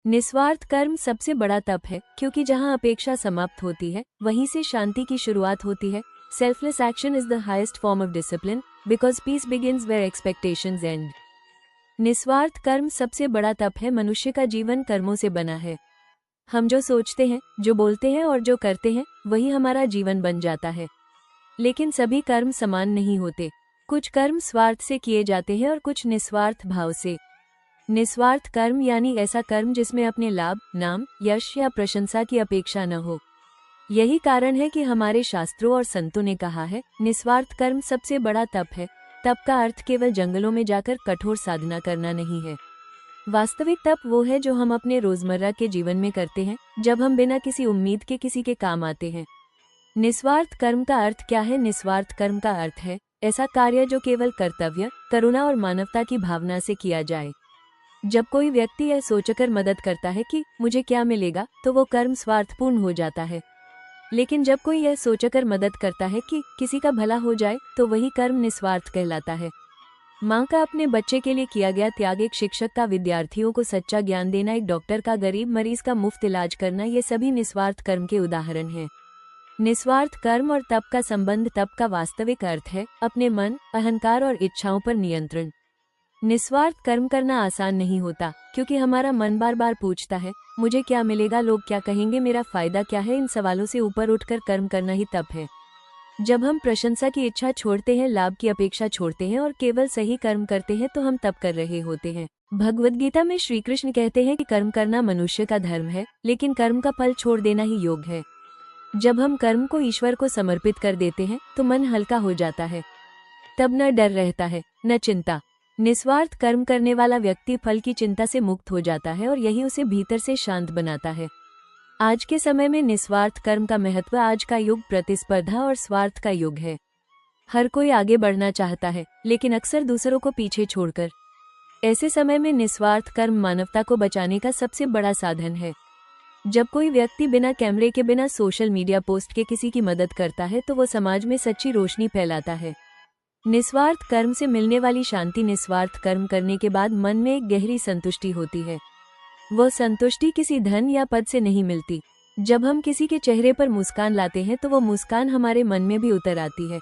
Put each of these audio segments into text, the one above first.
निस्वार्थ कर्म सबसे बड़ा तप है, क्योंकि जहाँ अपेक्षा समाप्त होती है वहीं से शांति की शुरुआत होती है। Selfless action is the highest form of discipline because peace begins where expectations end. निस्वार्थ कर्म सबसे बड़ा तप है। मनुष्य का जीवन कर्मों से बना है। हम जो सोचते हैं, जो बोलते हैं और जो करते हैं वही हमारा जीवन बन जाता है। लेकिन सभी कर्म समान नहीं होते। कुछ कर्म स्वार्थ से किए जाते हैं और कुछ निस्वार्थ भाव से। निस्वार्थ कर्म यानी ऐसा कर्म जिसमें अपने लाभ, नाम, यश या प्रशंसा की अपेक्षा न हो। यही कारण है कि हमारे शास्त्रों और संतों ने कहा है, निस्वार्थ कर्म सबसे बड़ा तप है। तप का अर्थ केवल जंगलों में जाकर कठोर साधना करना नहीं है। वास्तविक तप वो है जो हम अपने रोजमर्रा के जीवन में करते हैं, जब हम बिना किसी उम्मीद के किसी के काम आते हैं। निस्वार्थ कर्म का अर्थ क्या है? निस्वार्थ कर्म का अर्थ है ऐसा कार्य जो केवल कर्तव्य, करुणा और मानवता की भावना से किया जाए। जब कोई व्यक्ति यह सोचकर मदद करता है कि मुझे क्या मिलेगा, तो वो कर्म स्वार्थपूर्ण हो जाता है। लेकिन जब कोई यह सोचकर मदद करता है कि किसी का भला हो जाए, तो वही कर्म निस्वार्थ कहलाता है। माँ का अपने बच्चे के लिए किया गया त्याग, एक शिक्षक का विद्यार्थियों को सच्चा ज्ञान देना, एक डॉक्टर का गरीब मरीज का मुफ्त इलाज करना, ये सभी निस्वार्थ कर्म के उदाहरण हैं। निस्वार्थ कर्म और तप का संबंध। तप का वास्तविक अर्थ है अपने मन, अहंकार और इच्छाओं पर नियंत्रण। निस्वार्थ कर्म करना आसान नहीं होता, क्योंकि हमारा मन बार बार पूछता है, मुझे क्या मिलेगा, लोग क्या कहेंगे, मेरा फायदा क्या है। इन सवालों से ऊपर उठकर कर्म करना ही तप है। जब हम प्रशंसा की इच्छा छोड़ते हैं, लाभ की अपेक्षा छोड़ते हैं और केवल सही कर्म करते हैं, तो हम तप कर रहे होते हैं। भगवद गीता में श्री कृष्ण कहते हैं कि कर्म करना मनुष्य का धर्म है, लेकिन कर्म का फल छोड़ देना ही योग है। जब हम कर्म को ईश्वर को समर्पित कर देते हैं, तो मन हल्का हो जाता है। तब न डर रहता है, न चिंता। निस्वार्थ कर्म करने वाला व्यक्ति फल की चिंता से मुक्त हो जाता है और यही उसे भीतर से शांत बनाता है। आज के समय में निस्वार्थ कर्म का महत्व। आज का युग प्रतिस्पर्धा और स्वार्थ का युग है। हर कोई आगे बढ़ना चाहता है, लेकिन अक्सर दूसरों को पीछे छोड़कर। ऐसे समय में निस्वार्थ कर्म मानवता को बचाने का सबसे बड़ा साधन है। जब कोई व्यक्ति बिना कैमरे के, बिना सोशल मीडिया पोस्ट के किसी की मदद करता है, तो वो समाज में सच्ची रोशनी फैलाता है। निस्वार्थ कर्म से मिलने वाली शांति। निस्वार्थ कर्म करने के बाद मन में एक गहरी संतुष्टि होती है। वह संतुष्टि किसी धन या पद से नहीं मिलती। जब हम किसी के चेहरे पर मुस्कान लाते हैं, तो वो मुस्कान हमारे मन में भी उतर आती है।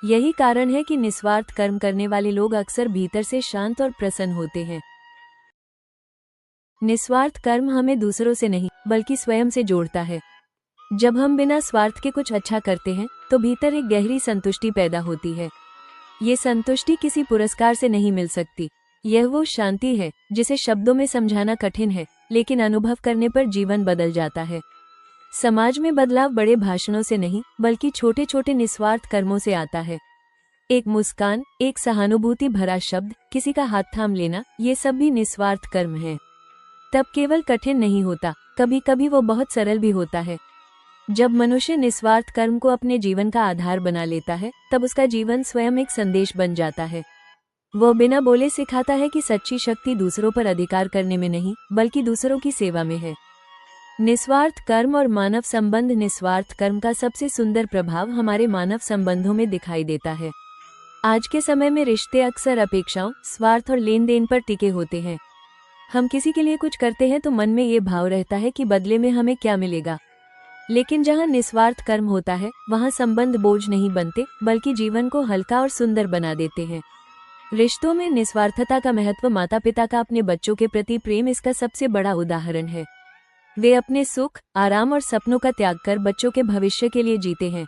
यही कारण है कि निस्वार्थ कर्म करने वाले लोग अक्सर भीतर से शांत और प्रसन्न होते हैं। निस्वार्थ कर्म हमें दूसरों से नहीं, बल्कि स्वयं से जोड़ता है। जब हम बिना स्वार्थ के कुछ अच्छा करते हैं, तो भीतर एक गहरी संतुष्टि पैदा होती है। ये संतुष्टि किसी पुरस्कार से नहीं मिल सकती। यह वो शांति है जिसे शब्दों में समझाना कठिन है, लेकिन अनुभव करने पर जीवन बदल जाता है। समाज में बदलाव बड़े भाषणों से नहीं, बल्कि छोटे छोटे निस्वार्थ कर्मों से आता है। एक मुस्कान, एक सहानुभूति भरा शब्द, किसी का हाथ थाम लेना, ये सब भी निस्वार्थ कर्म है। तब केवल कठिन नहीं होता, कभी कभी वो बहुत सरल भी होता है। जब मनुष्य निस्वार्थ कर्म को अपने जीवन का आधार बना लेता है, तब उसका जीवन स्वयं एक संदेश बन जाता है। वो बिना बोले सिखाता है कि सच्ची शक्ति दूसरों पर अधिकार करने में नहीं, बल्कि दूसरों की सेवा में है। निस्वार्थ कर्म और मानव संबंध। निस्वार्थ कर्म का सबसे सुंदर प्रभाव हमारे मानव संबंधों में दिखाई देता है। आज के समय में रिश्ते अक्सर अपेक्षाओं, स्वार्थ और लेन देन पर टिके होते हैं। हम किसी के लिए कुछ करते हैं तो मन में ये भाव रहता है कि बदले में हमें क्या मिलेगा। लेकिन जहाँ निस्वार्थ कर्म होता है, वहाँ संबंध बोझ नहीं बनते, बल्कि जीवन को हल्का और सुंदर बना देते हैं। रिश्तों में निस्वार्थता का महत्व। माता पिता का अपने बच्चों के प्रति प्रेम इसका सबसे बड़ा उदाहरण है। वे अपने सुख, आराम और सपनों का त्याग कर बच्चों के भविष्य के लिए जीते हैं।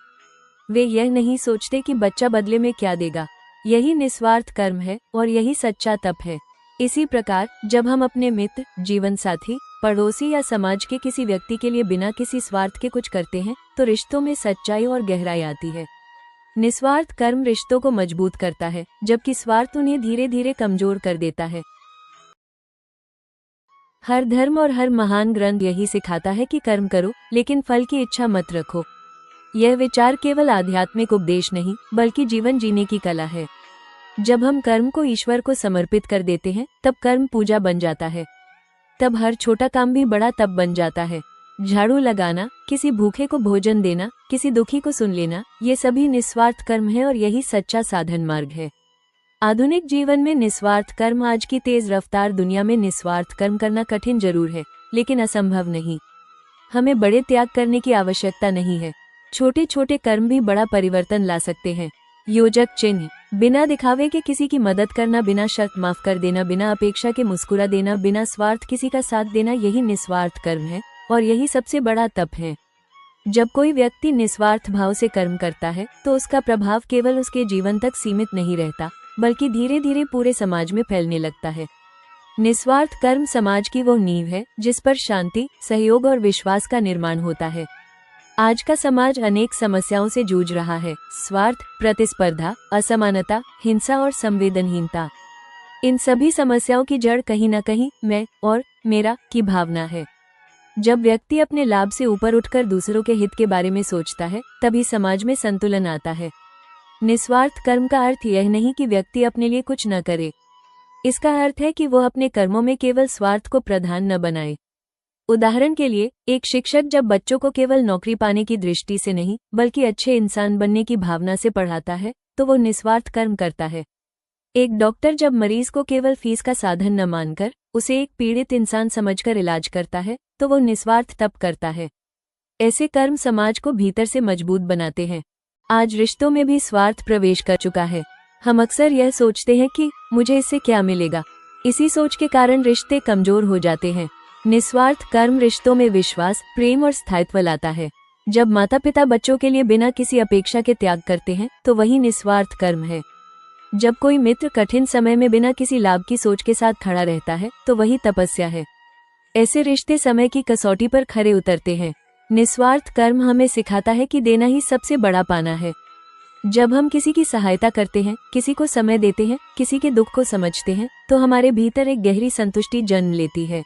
वे यह नहीं सोचते कि बच्चा बदले में क्या देगा। यही निस्वार्थ कर्म है और यही सच्चा तप है। इसी प्रकार जब हम अपने मित्र, जीवन साथी, पड़ोसी या समाज के किसी व्यक्ति के लिए बिना किसी स्वार्थ के कुछ करते हैं, तो रिश्तों में सच्चाई और गहराई आती है। निस्वार्थ कर्म रिश्तों को मजबूत करता है, जबकि स्वार्थ उन्हें धीरे धीरे कमजोर कर देता है। हर धर्म और हर महान ग्रंथ यही सिखाता है कि कर्म करो, लेकिन फल की इच्छा मत रखो। यह विचार केवल आध्यात्मिक उपदेश नहीं, बल्कि जीवन जीने की कला है। जब हम कर्म को ईश्वर को समर्पित कर देते हैं, तब कर्म पूजा बन जाता है। तब हर छोटा काम भी बड़ा तप बन जाता है। झाड़ू लगाना, किसी भूखे को भोजन देना, किसी दुखी को सुन लेना, ये सभी निस्वार्थ कर्म है और यही सच्चा साधन मार्ग है। आधुनिक जीवन में निस्वार्थ कर्म। आज की तेज रफ्तार दुनिया में निस्वार्थ कर्म करना कठिन जरूर है, लेकिन असंभव नहीं। हमें बड़े त्याग करने की आवश्यकता नहीं है। छोटे छोटे कर्म भी बड़ा परिवर्तन ला सकते हैं। योजक चिन्ह: बिना दिखावे के किसी की मदद करना, बिना शर्त माफ कर देना, बिना अपेक्षा के मुस्कुरा देना, बिना स्वार्थ किसी का साथ देना, यही निस्वार्थ कर्म है और यही सबसे बड़ा तप है। जब कोई व्यक्ति निस्वार्थ भाव से कर्म करता है तो उसका प्रभाव केवल उसके जीवन तक सीमित नहीं रहता, बल्कि धीरे धीरे पूरे समाज में फैलने लगता है। निस्वार्थ कर्म समाज की वो नींव है जिस पर शांति, सहयोग और विश्वास का निर्माण होता है। आज का समाज अनेक समस्याओं से जूझ रहा है: स्वार्थ, प्रतिस्पर्धा, असमानता, हिंसा और संवेदनहीनता। इन सभी समस्याओं की जड़ कहीं न कहीं मैं और मेरा की भावना है। जब व्यक्ति अपने लाभ से ऊपर उठकर दूसरों के हित के बारे में सोचता है, तभी समाज में संतुलन आता है। निस्वार्थ कर्म का अर्थ यह नहीं कि व्यक्ति अपने लिए कुछ न करे। इसका अर्थ है कि वो अपने कर्मों में केवल स्वार्थ को प्रधान न बनाए। उदाहरण के लिए, एक शिक्षक जब बच्चों को केवल नौकरी पाने की दृष्टि से नहीं, बल्कि अच्छे इंसान बनने की भावना से पढ़ाता है, तो वो निस्वार्थ कर्म करता है। एक डॉक्टर जब मरीज को केवल फीस का साधन न मानकर उसे एक पीड़ित इंसान समझकर इलाज करता है, तो वो निस्वार्थ तप करता है। ऐसे कर्म समाज को भीतर से मजबूत बनाते हैं। आज रिश्तों में भी स्वार्थ प्रवेश कर चुका है। हम अक्सर यह सोचते हैं कि मुझे इससे क्या मिलेगा। इसी सोच के कारण रिश्ते कमजोर हो जाते हैं। निस्वार्थ कर्म रिश्तों में विश्वास, प्रेम और स्थायित्व लाता है। जब माता पिता बच्चों के लिए बिना किसी अपेक्षा के त्याग करते हैं, तो वही निस्वार्थ कर्म है। जब कोई मित्र कठिन समय में बिना किसी लाभ की सोच के साथ खड़ा रहता है, तो वही तपस्या है। ऐसे रिश्ते समय की कसौटी पर खरे उतरते हैं। निस्वार्थ कर्म हमें सिखाता है कि देना ही सबसे बड़ा पाना है। जब हम किसी की सहायता करते हैं, किसी को समय देते हैं, किसी के दुख को समझते हैं, तो हमारे भीतर एक गहरी संतुष्टि जन्म लेती है।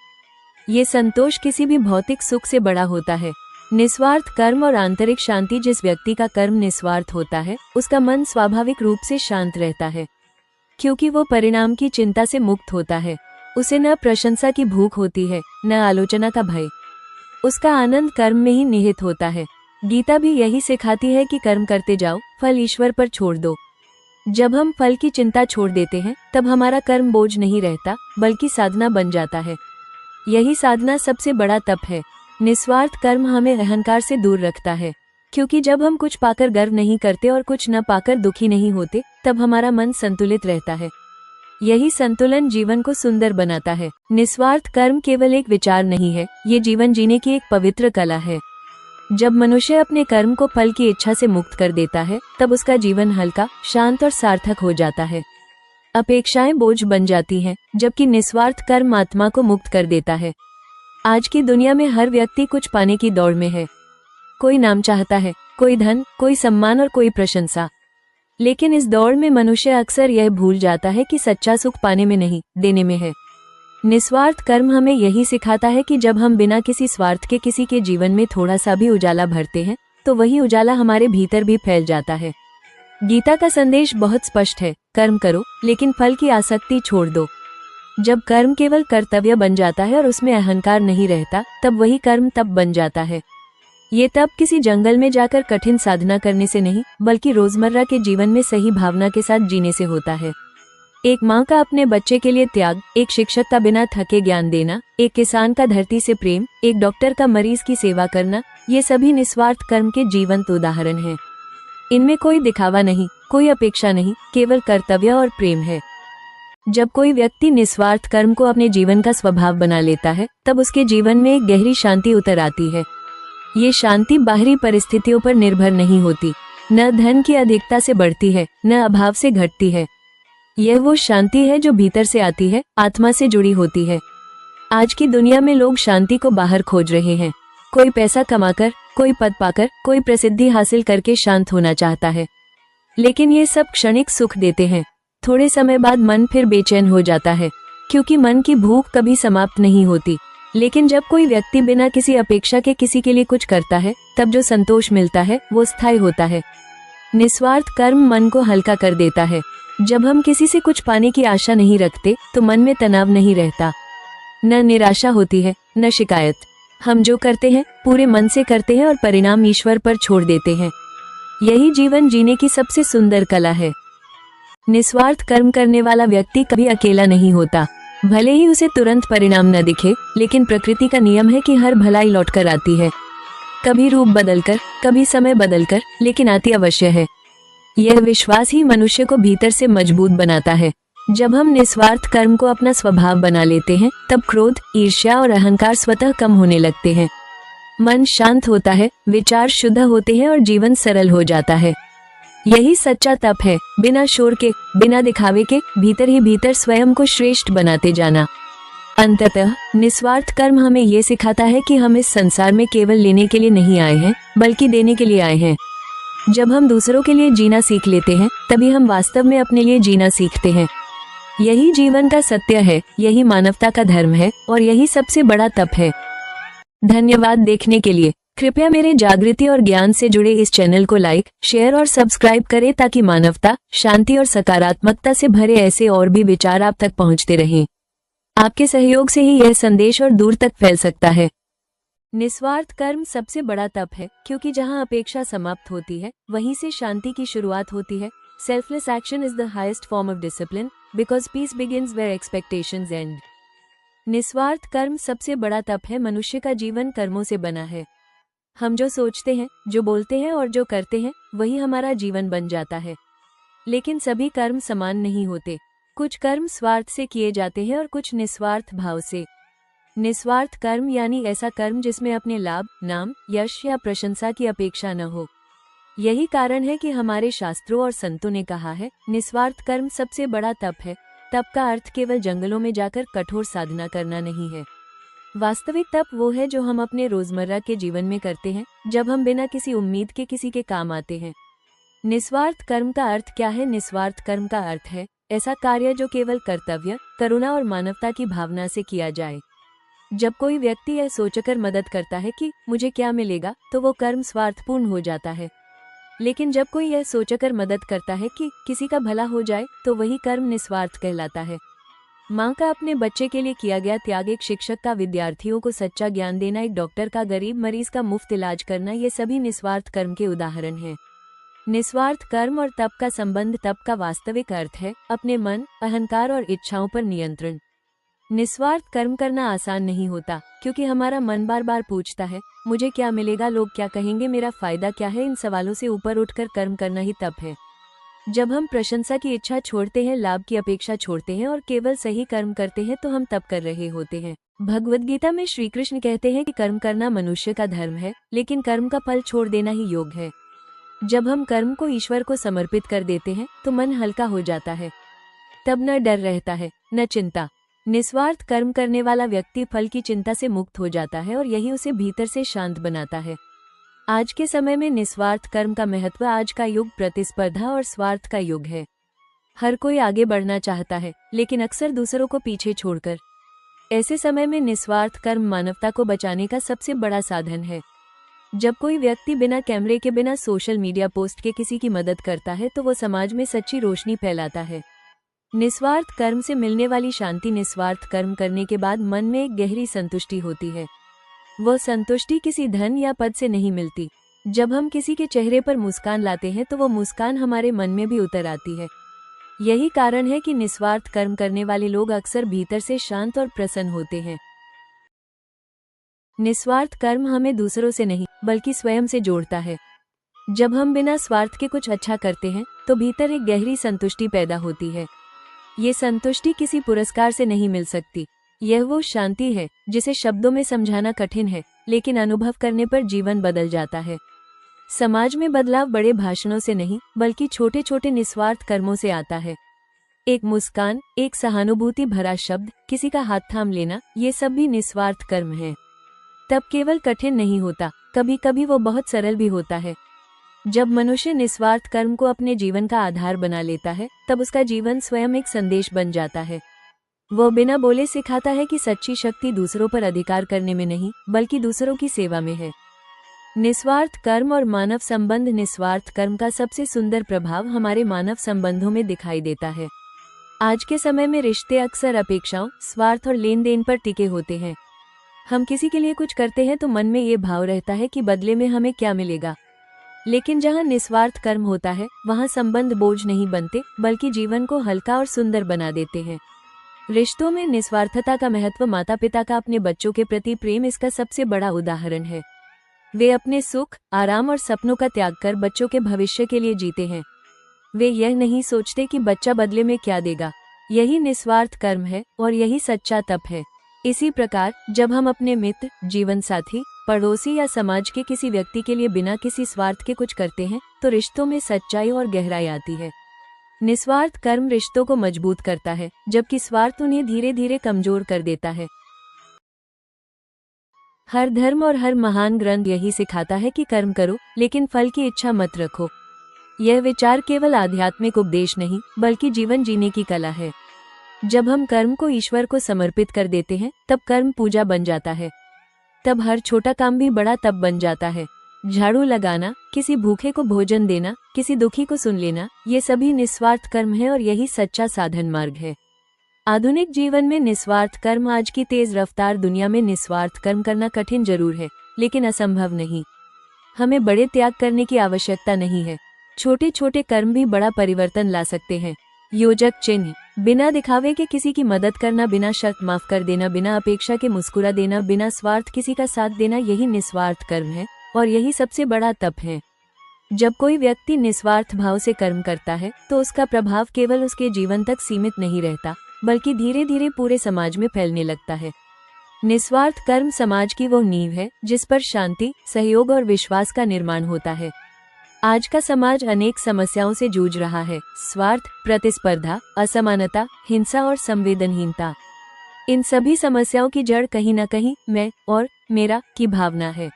ये संतोष किसी भी भौतिक सुख से बड़ा होता है। निस्वार्थ कर्म और आंतरिक शांति: जिस व्यक्ति का कर्म निस्वार्थ होता है, उसका मन स्वाभाविक रूप से शांत रहता है, क्योंकि वो परिणाम की चिंता से मुक्त होता है। उसे न प्रशंसा की भूख होती है, न आलोचना का भय। उसका आनंद कर्म में ही निहित होता है। गीता भी यही सिखाती है कि कर्म करते जाओ, फल ईश्वर पर छोड़ दो। जब हम फल की चिंता छोड़ देते हैं, तब हमारा कर्म बोझ नहीं रहता, बल्कि साधना बन जाता है। यही साधना सबसे बड़ा तप है। निस्वार्थ कर्म हमें अहंकार से दूर रखता है, क्योंकि जब हम कुछ पाकर गर्व नहीं करते और कुछ न पाकर दुखी नहीं होते, तब हमारा मन संतुलित रहता है। यही संतुलन जीवन को सुंदर बनाता है। निस्वार्थ कर्म केवल एक विचार नहीं है, ये जीवन जीने की एक पवित्र कला है। जब मनुष्य अपने कर्म को फल की इच्छा से मुक्त कर देता है, तब उसका जीवन हल्का, शांत और सार्थक हो जाता है। अपेक्षाएं बोझ बन जाती हैं, जबकि निस्वार्थ कर्म आत्मा को मुक्त कर देता है। आज की दुनिया में हर व्यक्ति कुछ पाने की दौड़ में है। कोई नाम चाहता है, कोई धन, कोई सम्मान और कोई प्रशंसा। लेकिन इस दौड़ में मनुष्य अक्सर यह भूल जाता है कि सच्चा सुख पाने में नहीं, देने में है। निस्वार्थ कर्म हमें यही सिखाता है कि जब हम बिना किसी स्वार्थ के किसी के जीवन में थोड़ा सा भी उजाला भरते हैं, तो वही उजाला हमारे भीतर भी फैल जाता है। गीता का संदेश बहुत स्पष्ट है: कर्म करो, लेकिन फल की आसक्ति छोड़ दो। जब कर्म केवल कर्तव्य बन जाता है और उसमें अहंकार नहीं रहता, तब वही कर्म तप बन जाता है। ये तप किसी जंगल में जाकर कठिन साधना करने से नहीं, बल्कि रोजमर्रा के जीवन में सही भावना के साथ जीने से होता है। एक माँ का अपने बच्चे के लिए त्याग, एक शिक्षक का बिना थके ज्ञान देना, एक किसान का धरती से प्रेम, एक डॉक्टर का मरीज की सेवा करना, ये सभी निस्वार्थ कर्म के जीवंत उदाहरण हैं। इनमें कोई दिखावा नहीं, कोई अपेक्षा नहीं, केवल कर्तव्य और प्रेम है। जब कोई व्यक्ति निस्वार्थ कर्म को अपने जीवन का स्वभाव बना लेता है, तब उसके जीवन में एक गहरी शांति उतर आती है। ये शांति बाहरी परिस्थितियों पर निर्भर नहीं होती, न धन की अधिकता से बढ़ती है, न अभाव से घटती है। यह वो शांति है जो भीतर से आती है, आत्मा से जुड़ी होती है। आज की दुनिया में लोग शांति को बाहर खोज रहे हैं। कोई पैसा कमाकर, कोई पद पाकर, कोई प्रसिद्धि हासिल करके शांत होना चाहता है। लेकिन ये सब क्षणिक सुख देते हैं। थोड़े समय बाद मन फिर बेचैन हो जाता है, क्योंकि मन की भूख कभी समाप्त नहीं होती। लेकिन जब कोई व्यक्ति बिना किसी अपेक्षा के किसी के लिए कुछ करता है, तब जो संतोष मिलता है वो स्थायी होता है। निस्वार्थ कर्म मन को हल्का कर देता है। जब हम किसी से कुछ पाने की आशा नहीं रखते, तो मन में तनाव नहीं रहता, न निराशा होती है, न शिकायत। हम जो करते हैं पूरे मन से करते हैं और परिणाम ईश्वर पर छोड़ देते हैं। यही जीवन जीने की सबसे सुंदर कला है। निस्वार्थ कर्म करने वाला व्यक्ति कभी अकेला नहीं होता। भले ही उसे तुरंत परिणाम न दिखे, लेकिन प्रकृति का नियम है कि हर भलाई लौटकर आती है। कभी रूप बदलकर, कभी समय बदलकर, लेकिन आती अवश्य है। यह विश्वास ही मनुष्य को भीतर से मजबूत बनाता है। जब हम निस्वार्थ कर्म को अपना स्वभाव बना लेते हैं, तब क्रोध, ईर्ष्या और अहंकार स्वतः कम होने लगते हैं। मन शांत होता है, विचार शुद्ध होते हैं और जीवन सरल हो जाता है। यही सच्चा तप है, बिना शोर के, बिना दिखावे के, भीतर ही भीतर स्वयं को श्रेष्ठ बनाते जाना। अंततः निस्वार्थ कर्म हमें ये सिखाता है कि हम इस संसार में केवल लेने के लिए नहीं आए हैं, बल्कि देने के लिए आए हैं। जब हम दूसरों के लिए जीना सीख लेते हैं, तभी हम वास्तव में अपने लिए जीना सीखते हैं। यही जीवन का सत्य है, यही मानवता का धर्म है और यही सबसे बड़ा तप है। धन्यवाद देखने के लिए। कृपया मेरे जागृति और ज्ञान से जुड़े इस चैनल को लाइक, शेयर और सब्सक्राइब करें ताकि मानवता, शांति और सकारात्मकता से भरे ऐसे और भी विचार आप तक पहुंचते रहें। आपके सहयोग से ही यह संदेश और दूर तक फैल सकता है। निस्वार्थ कर्म सबसे बड़ा तप है, क्योंकि जहां अपेक्षा समाप्त होती है, वहीं से शांति की शुरुआत होती है। Selfless action is the highest form of discipline, because peace begins where expectations end. निस्वार्थ कर्म सबसे बड़ा तप है। मनुष्य का जीवन कर्मों से बना है। हम जो सोचते हैं, जो बोलते हैं और जो करते हैं, वही हमारा जीवन बन जाता है। लेकिन सभी कर्म समान नहीं होते। कुछ कर्म स्वार्थ से किए जाते हैं और कुछ निस्वार्थ भाव से। निस्वार्थ कर्म यानी ऐसा कर्म जिसमें अपने लाभ, नाम, यश या प्रशंसा की अपेक्षा न हो। यही कारण है कि हमारे शास्त्रों और संतों ने कहा है, निस्वार्थ कर्म सबसे बड़ा तप है। तप का अर्थ केवल जंगलों में जाकर कठोर साधना करना नहीं है। वास्तविक तप वो है जो हम अपने रोजमर्रा के जीवन में करते हैं, जब हम बिना किसी उम्मीद के किसी के काम आते हैं। निस्वार्थ कर्म का अर्थ क्या है? निस्वार्थ कर्म का अर्थ है ऐसा कार्य जो केवल कर्तव्य, करुणा और मानवता की भावना से किया जाए। जब कोई व्यक्ति यह सोचकर मदद करता है कि मुझे क्या मिलेगा, तो वो कर्म स्वार्थपूर्ण हो जाता है। लेकिन जब कोई यह सोचकर मदद करता है कि किसी का भला हो जाए, तो वही कर्म निस्वार्थ कहलाता है। माँ का अपने बच्चे के लिए किया गया त्याग, एक शिक्षक का विद्यार्थियों को सच्चा ज्ञान देना, एक डॉक्टर का गरीब मरीज का मुफ्त इलाज करना, ये सभी निस्वार्थ कर्म के उदाहरण हैं। निस्वार्थ कर्म और तप का संबंध। तप का वास्तविक अर्थ है अपने मन, अहंकार और इच्छाओं पर नियंत्रण। निस्वार्थ कर्म करना आसान नहीं होता, क्योंकि हमारा मन बार बार पूछता है, मुझे क्या मिलेगा, लोग क्या कहेंगे, मेरा फायदा क्या है। इन सवालों से ऊपर उठकर कर्म करना ही तप है। जब हम प्रशंसा की इच्छा छोड़ते हैं, लाभ की अपेक्षा छोड़ते हैं और केवल सही कर्म करते हैं, तो हम तप कर रहे होते हैं। भगवद गीता में श्री कृष्ण कहते हैं कि कर्म करना मनुष्य का धर्म है, लेकिन कर्म का फल छोड़ देना ही योग है। जब हम कर्म को ईश्वर को समर्पित कर देते हैं, तो मन हल्का हो जाता है। तब न डर रहता है, न चिंता। निस्वार्थ कर्म करने वाला व्यक्ति फल की चिंता से मुक्त हो जाता है और यही उसे भीतर से शांत बनाता है। आज के समय में निस्वार्थ कर्म का महत्व। आज का युग प्रतिस्पर्धा और स्वार्थ का युग है। हर कोई आगे बढ़ना चाहता है, लेकिन अक्सर दूसरों को पीछे छोड़कर। ऐसे समय में निस्वार्थ कर्म मानवता को बचाने का सबसे बड़ा साधन है। जब कोई व्यक्ति बिना कैमरे के, बिना सोशल मीडिया पोस्ट के किसी की मदद करता है, तो वो समाज में सच्ची रोशनी फैलाता है। निस्वार्थ कर्म से मिलने वाली शांति। निस्वार्थ कर्म करने के बाद मन में एक गहरी संतुष्टि होती है। वह संतुष्टि किसी धन या पद से नहीं मिलती। जब हम किसी के चेहरे पर मुस्कान लाते हैं, तो वो मुस्कान हमारे मन में भी उतर आती है। यही कारण है कि निस्वार्थ कर्म करने वाले लोग अक्सर भीतर से शांत और प्रसन्न होते हैं। निस्वार्थ कर्म हमें दूसरों से नहीं, बल्कि स्वयं से जोड़ता है। जब हम बिना स्वार्थ के कुछ अच्छा करते हैं, तो भीतर एक गहरी संतुष्टि पैदा होती है। ये संतुष्टि किसी पुरस्कार से नहीं मिल सकती। यह वो शांति है जिसे शब्दों में समझाना कठिन है, लेकिन अनुभव करने पर जीवन बदल जाता है। समाज में बदलाव बड़े भाषणों से नहीं, बल्कि छोटे छोटे निस्वार्थ कर्मों से आता है। एक मुस्कान, एक सहानुभूति भरा शब्द, किसी का हाथ थाम लेना, ये सब भी निस्वार्थ कर्म है। तब केवल कठिन नहीं होता, कभी कभी वो बहुत सरल भी होता है। जब मनुष्य निस्वार्थ कर्म को अपने जीवन का आधार बना लेता है, तब उसका जीवन स्वयं एक संदेश बन जाता है। वो बिना बोले सिखाता है कि सच्ची शक्ति दूसरों पर अधिकार करने में नहीं, बल्कि दूसरों की सेवा में है। निस्वार्थ कर्म और मानव संबंध। निस्वार्थ कर्म का सबसे सुंदर प्रभाव हमारे मानव संबंधों में दिखाई देता है। आज के समय में रिश्ते अक्सर अपेक्षाओं, स्वार्थ और लेन देन पर टिके होते हैं। हम किसी के लिए कुछ करते हैं तो मन में ये भाव रहता है कि बदले में हमें क्या मिलेगा। लेकिन जहाँ निस्वार्थ कर्म होता है वहाँ संबंध बोझ नहीं बनते बल्कि जीवन को हल्का और सुंदर बना देते हैं। रिश्तों में निस्वार्थता का महत्व, माता पिता का अपने बच्चों के प्रति प्रेम इसका सबसे बड़ा उदाहरण है। वे अपने सुख, आराम और सपनों का त्याग कर बच्चों के भविष्य के लिए जीते हैं। वे यह नहीं सोचते कि बच्चा बदले में क्या देगा। यही निस्वार्थ कर्म है और यही सच्चा तप है। इसी प्रकार जब हम अपने मित्र, जीवन साथी, पड़ोसी या समाज के किसी व्यक्ति के लिए बिना किसी स्वार्थ के कुछ करते हैं तो रिश्तों में सच्चाई और गहराई आती है। निस्वार्थ कर्म रिश्तों को मजबूत करता है, जबकि स्वार्थ उन्हें धीरे धीरे कमजोर कर देता है। हर धर्म और हर महान ग्रंथ यही सिखाता है कि कर्म करो लेकिन फल की इच्छा मत रखो। यह विचार केवल आध्यात्मिक उपदेश नहीं बल्कि जीवन जीने की कला है। जब हम कर्म को ईश्वर को समर्पित कर देते हैं तब कर्म पूजा बन जाता है। तब हर छोटा काम भी बड़ा तप बन जाता है। झाड़ू लगाना, किसी भूखे को भोजन देना, किसी दुखी को सुन लेना, ये सभी निस्वार्थ कर्म है और यही सच्चा साधन मार्ग है। आधुनिक जीवन में निस्वार्थ कर्म, आज की तेज रफ्तार दुनिया में निस्वार्थ कर्म करना कठिन जरूर है लेकिन असंभव नहीं। हमें बड़े त्याग करने की आवश्यकता नहीं है। छोटे छोटे कर्म भी बड़ा परिवर्तन ला सकते हैं। योजक चिन्ह, बिना दिखावे के किसी की मदद करना, बिना शर्त माफ कर देना, बिना अपेक्षा के मुस्कुरा देना, बिना स्वार्थ किसी का साथ देना, यही निस्वार्थ कर्म है और यही सबसे बड़ा तप है। जब कोई व्यक्ति निस्वार्थ भाव से कर्म करता है तो उसका प्रभाव केवल उसके जीवन तक सीमित नहीं रहता बल्कि धीरे धीरे पूरे समाज में फैलने लगता है। निस्वार्थ कर्म समाज की वो नींव है जिस पर शांति, सहयोग और विश्वास का निर्माण होता है। आज का समाज अनेक समस्याओं से जूझ रहा है। स्वार्थ, प्रतिस्पर्धा, असमानता, हिंसा और संवेदनहीनता। इन सभी समस्याओं की जड़ कहीं न कहीं मैं और मेरा की भावना है।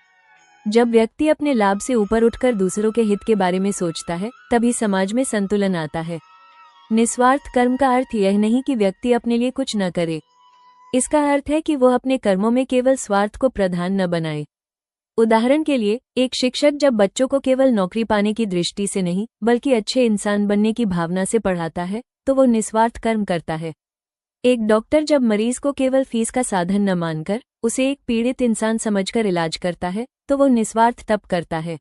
जब व्यक्ति अपने लाभ से ऊपर उठकर दूसरों के हित के बारे में सोचता है तभी समाज में संतुलन आता है। निस्वार्थ कर्म का अर्थ यह नहीं कि व्यक्ति अपने लिए कुछ न करे। इसका अर्थ है कि वह अपने कर्मों में केवल स्वार्थ को प्रधान न बनाए। उदाहरण के लिए, एक शिक्षक जब बच्चों को केवल नौकरी पाने की दृष्टि से नहीं बल्कि अच्छे इंसान बनने की भावना से पढ़ाता है तो वो निस्वार्थ कर्म करता है। एक डॉक्टर जब मरीज को केवल फीस का साधन न मानकर उसे एक पीड़ित इंसान समझकर इलाज करता है तो वो निस्वार्थ तप करता है।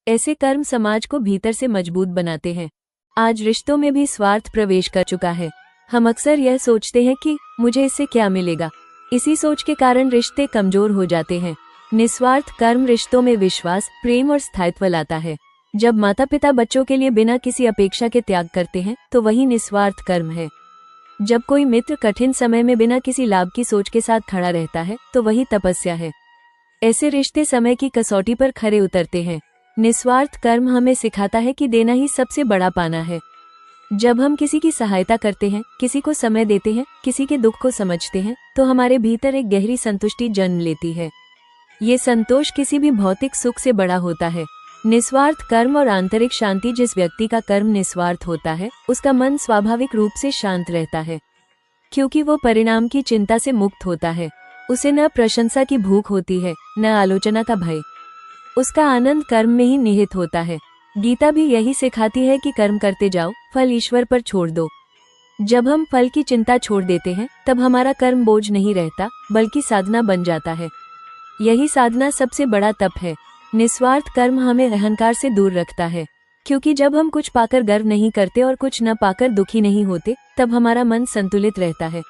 ऐसे कर्म समाज को भीतर से मजबूत बनाते हैं। आज रिश्तों में भी स्वार्थ प्रवेश कर चुका है। हम अक्सर यह सोचते हैं कि मुझे इससे क्या मिलेगा। इसी सोच के कारण रिश्ते कमजोर हो जाते हैं। निस्वार्थ कर्म रिश्तों में विश्वास, प्रेम और स्थायित्व लाता है। जब माता पिता बच्चों के लिए बिना किसी अपेक्षा के त्याग करते हैं तो वही निस्वार्थ कर्म है। जब कोई मित्र कठिन समय में बिना किसी लाभ की सोच के साथ खड़ा रहता है तो वही तपस्या है। ऐसे रिश्ते समय की कसौटी पर खरे उतरते हैं। निस्वार्थ कर्म हमें सिखाता है कि देना ही सबसे बड़ा पाना है। जब हम किसी की सहायता करते हैं, किसी को समय देते हैं, किसी के दुख को समझते हैं तो हमारे भीतर एक गहरी संतुष्टि जन्म लेती है। ये संतोष किसी भी भौतिक सुख से बड़ा होता है। निस्वार्थ कर्म और आंतरिक शांति, जिस व्यक्ति का कर्म निस्वार्थ होता है उसका मन स्वाभाविक रूप से शांत रहता है क्योंकि वो परिणाम की चिंता से मुक्त होता है। उसे न प्रशंसा की भूख होती है, न आलोचना का भय। उसका आनंद कर्म में ही निहित होता है। गीता भी यही सिखाती है कि कर्म करते जाओ, फल ईश्वर पर छोड़ दो। जब हम फल की चिंता छोड़ देते हैं तब हमारा कर्म बोझ नहीं रहता बल्कि साधना बन जाता है। यही साधना सबसे बड़ा तप है। निस्वार्थ कर्म हमें अहंकार से दूर रखता है क्योंकि जब हम कुछ पाकर गर्व नहीं करते और कुछ न पाकर दुखी नहीं होते तब हमारा मन संतुलित रहता है।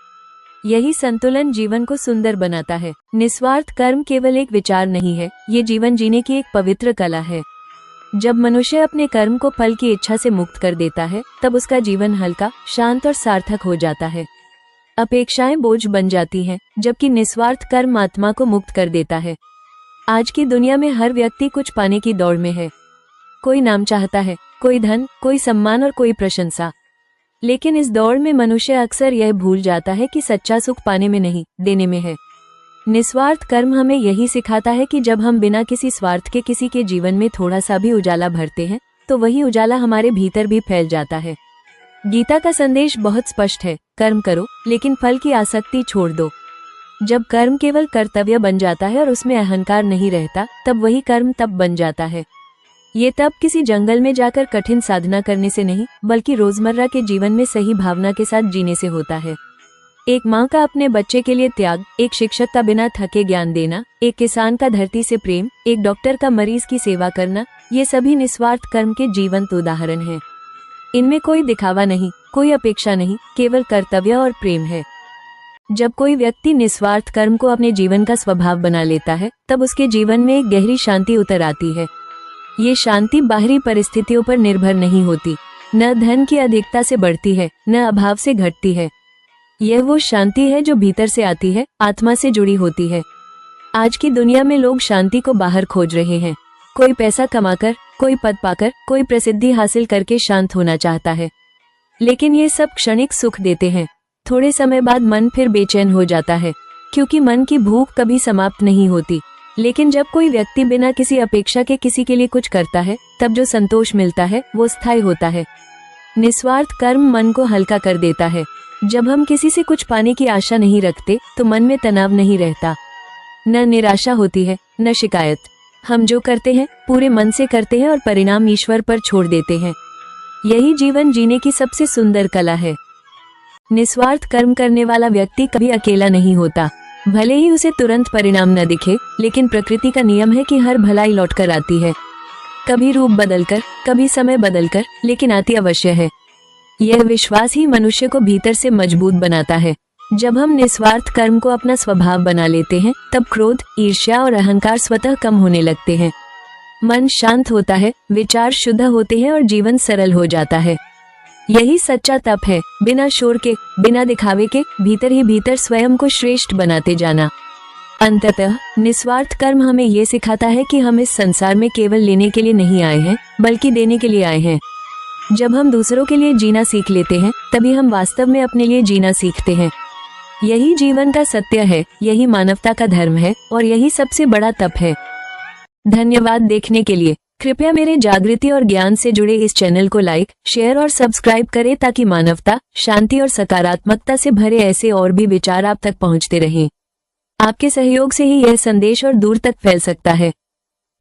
यही संतुलन जीवन को सुंदर बनाता है। निस्वार्थ कर्म केवल एक विचार नहीं है, ये जीवन जीने की एक पवित्र कला है। जब मनुष्य अपने कर्म को फल की इच्छा से मुक्त कर देता है तब उसका जीवन हल्का, शांत और सार्थक हो जाता है। अपेक्षाएं बोझ बन जाती हैं, जबकि निस्वार्थ कर्म आत्मा को मुक्त कर देता है। आज की दुनिया में हर व्यक्ति कुछ पाने की दौड़ में है। कोई नाम चाहता है, कोई धन, कोई सम्मान और कोई प्रशंसा। लेकिन इस दौड़ में मनुष्य अक्सर यह भूल जाता है कि सच्चा सुख पाने में नहीं, देने में है। निस्वार्थ कर्म हमें यही सिखाता है कि जब हम बिना किसी स्वार्थ के किसी के जीवन में थोड़ा सा भी उजाला भरते हैं तो वही उजाला हमारे भीतर भी फैल जाता है। गीता का संदेश बहुत स्पष्ट है, कर्म करो लेकिन फल की आसक्ति छोड़ दो। जब कर्म केवल कर्तव्य बन जाता है और उसमें अहंकार नहीं रहता तब वही कर्म तप बन जाता है। ये तप किसी जंगल में जाकर कठिन साधना करने से नहीं बल्कि रोजमर्रा के जीवन में सही भावना के साथ जीने से होता है। एक माँ का अपने बच्चे के लिए त्याग, एक शिक्षक का बिना थके ज्ञान देना, एक किसान का धरती से प्रेम, एक डॉक्टर का मरीज की सेवा करना, ये सभी निस्वार्थ कर्म के जीवंत उदाहरण हैं। इनमें कोई दिखावा नहीं, कोई अपेक्षा नहीं, केवल कर्तव्य और प्रेम है। जब कोई व्यक्ति निस्वार्थ कर्म को अपने जीवन का स्वभाव बना लेता है, तब उसके जीवन में एक गहरी शांति उतर आती है। ये शांति बाहरी परिस्थितियों पर निर्भर नहीं होती, न धन की अधिकता से बढ़ती है, न अभाव से घटती है। यह वो शांति है जो भीतर से आती है, आत्मा से जुड़ी होती है। आज की दुनिया में लोग शांति को बाहर खोज रहे हैं। कोई पैसा कमाकर, कोई पद पाकर, कोई प्रसिद्धि हासिल करके शांत होना चाहता है, लेकिन ये सब क्षणिक सुख देते हैं। थोड़े समय बाद मन फिर बेचैन हो जाता है, क्योंकि मन की भूख कभी समाप्त नहीं होती। लेकिन जब कोई व्यक्ति बिना किसी अपेक्षा के किसी के लिए कुछ करता है, तब जो संतोष मिलता है वो स्थायी होता है। निस्वार्थ कर्म मन को हल्का कर देता है। जब हम किसी से कुछ पाने की आशा नहीं रखते, तो मन में तनाव नहीं रहता, न निराशा होती है, न शिकायत। हम जो करते हैं पूरे मन से करते हैं और परिणाम ईश्वर पर छोड़ देते हैं। यही जीवन जीने की सबसे सुंदर कला है। निस्वार्थ कर्म करने वाला व्यक्ति कभी अकेला नहीं होता। भले ही उसे तुरंत परिणाम न दिखे, लेकिन प्रकृति का नियम है कि हर भलाई लौट कर आती है। कभी रूप बदलकर, कभी समय बदलकर, लेकिन आती अवश्य है। यह विश्वास ही मनुष्य को भीतर से मजबूत बनाता है। जब हम निस्वार्थ कर्म को अपना स्वभाव बना लेते हैं, तब क्रोध, ईर्ष्या और अहंकार स्वतः कम होने लगते हैं। मन शांत होता है, विचार शुद्ध होते हैं और जीवन सरल हो जाता है। यही सच्चा तप है, बिना शोर के, बिना दिखावे के, भीतर ही भीतर स्वयं को श्रेष्ठ बनाते जाना। अंततः निस्वार्थ कर्म हमें ये सिखाता है कि हम इस संसार में केवल लेने के लिए नहीं आए हैं, बल्कि देने के लिए आए हैं। जब हम दूसरों के लिए जीना सीख लेते हैं, तभी हम वास्तव में अपने लिए जीना सीखते हैं। यही जीवन का सत्य है, यही मानवता का धर्म है, और यही सबसे बड़ा तप है। धन्यवाद देखने के लिए। कृपया मेरे जागृति और ज्ञान से जुड़े इस चैनल को लाइक, शेयर और सब्सक्राइब करें, ताकि मानवता, शांति और सकारात्मकता से भरे ऐसे और भी विचार आप तक पहुंचते रहें। आपके सहयोग से ही यह संदेश और दूर तक फैल सकता है।